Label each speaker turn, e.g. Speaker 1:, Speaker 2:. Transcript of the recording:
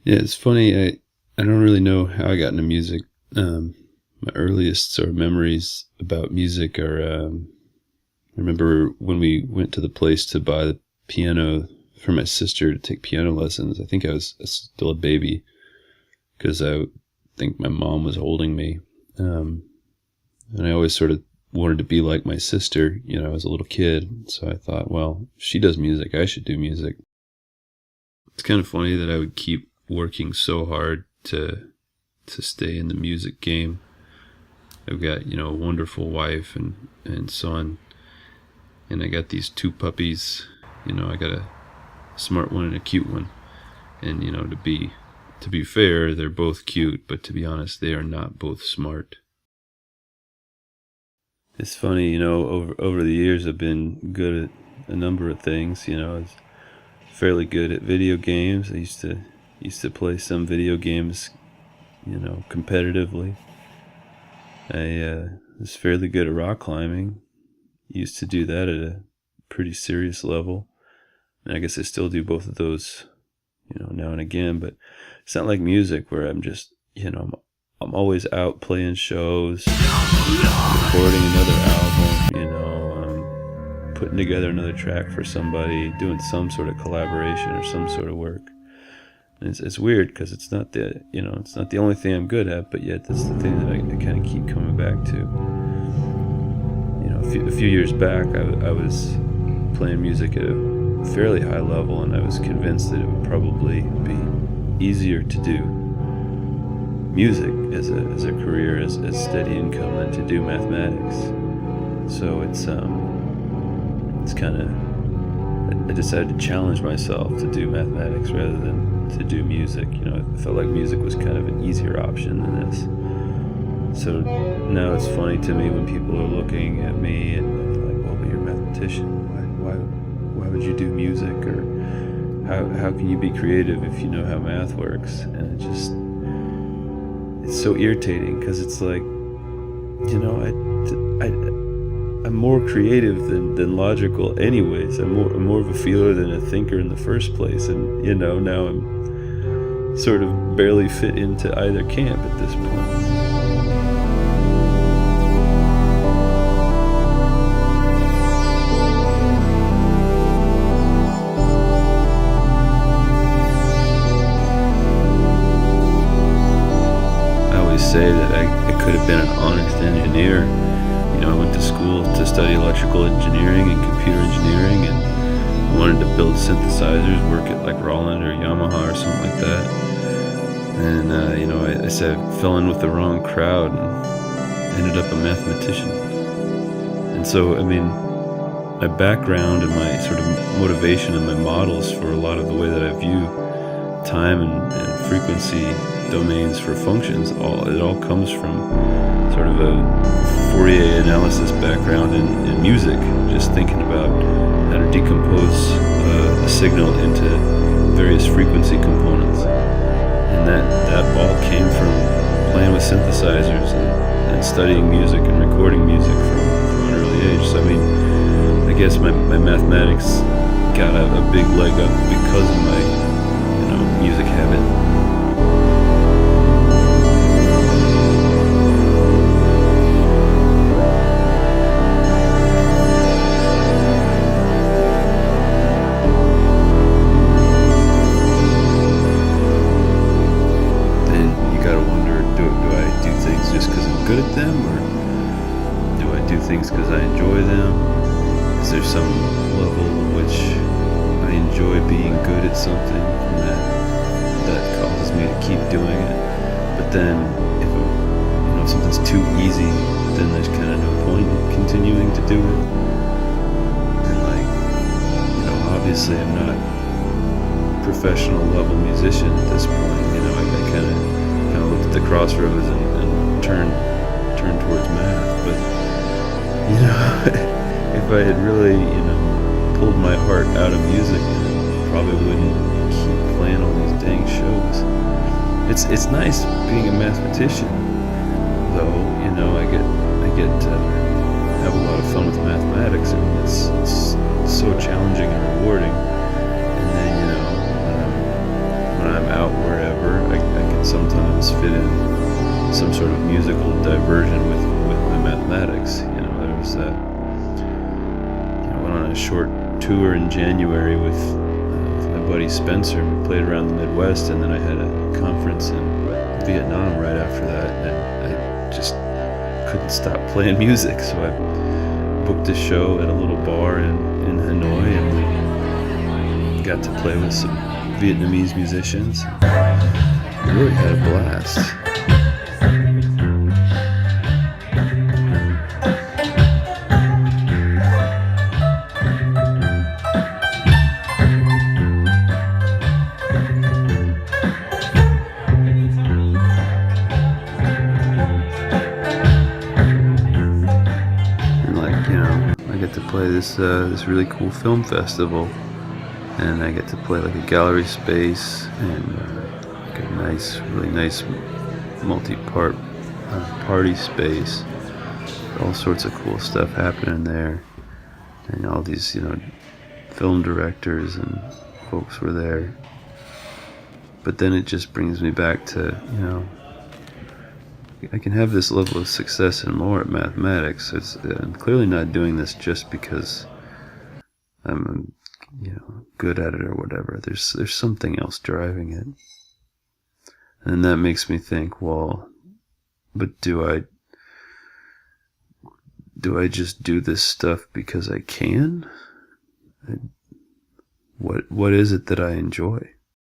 Speaker 1: Yeah, it's funny. I don't really know how I got into music. My earliest sort of memories about music are I remember when we went to the place to buy the piano for my sister to take piano lessons. I think I was still a baby because I think my mom was holding me. And I always sort of wanted to be like my sister, as a little kid. So I thought, well, if she does music, I should do music. It's kind of funny that I would keep working so hard to stay in the music game. I've got, a wonderful wife and son, and I got these two puppies. I got a smart one and a cute one. And, to be fair, they're both cute, but to be honest, they are not both smart. It's funny, over the years I've been good at a number of things. I was fairly good at video games. I used to play some video games, competitively. I was fairly good at rock climbing. Used to do that at a pretty serious level. And I guess I still do both of those, now and again, but it's not like music where I'm just, I'm always out playing shows, recording another album, putting together another track for somebody, doing some sort of collaboration or some sort of work. And it's weird because it's not the only thing I'm good at, but yet that's the thing that I kind of keep coming back to. A few years back, I was playing music at a fairly high level, and I was convinced that it would probably be easier to do music as a career, as steady income, than to do mathematics. So it's kind of, I decided to challenge myself to do mathematics rather than to do music. I felt like music was kind of an easier option than this. So now it's funny to me when people are looking at me and like, well, but you're a mathematician. Why would you do music? Or how can you be creative if you know how math works? And it's so irritating because it's like, I'm more creative than logical anyways. I'm more of a feeler than a thinker in the first place. And, now I'm sort of barely fit into either camp at this point. Say that I could have been an honest engineer. I went to school to study electrical engineering and computer engineering, and I wanted to build synthesizers, work at like Roland or Yamaha or something like that. And I said I fell in with the wrong crowd and ended up a mathematician. And so, my background and my sort of motivation and my models for a lot of the way that I view time and frequency domains for functions, it all comes from sort of a Fourier analysis background in music, just thinking about how to decompose a signal into various frequency components. And that all came from playing with synthesizers and studying music and recording music from an early age. So I guess my mathematics got a big leg up because of my music habit. Good at them, or do I do things because I enjoy them? Is there some level in which I enjoy being good at something and that causes me to keep doing it? But then if something's too easy, then there's kind of no point in continuing to do it. And obviously I'm not a professional level musician at this point. I kind of looked at the Crossroads and turned towards math, but if I had really pulled my heart out of music, I probably wouldn't keep playing all these dang shows. It's nice being a mathematician, though. I get to have a lot of fun with mathematics. It's so challenging and rewarding. And then when I'm out wherever, sometimes fit in some sort of musical diversion with my mathematics. There was that. I went on a short tour in January with my buddy Spencer. We played around the Midwest, and then I had a conference in Vietnam right after that, and I just couldn't stop playing music. So I booked a show at a little bar in Hanoi, and we got to play with some Vietnamese musicians. We really had a blast. I get to play this really cool film festival, and I get to play like a gallery space and like a really nice multi-part party space. All sorts of cool stuff happening there, and all these film directors and folks were there. But then it just brings me back to I can have this level of success and more at mathematics. I'm clearly not doing this just because I'm, good at it or whatever. There's something else driving it, and that makes me think. Well, but do I just do this stuff because I can? What is it that I enjoy?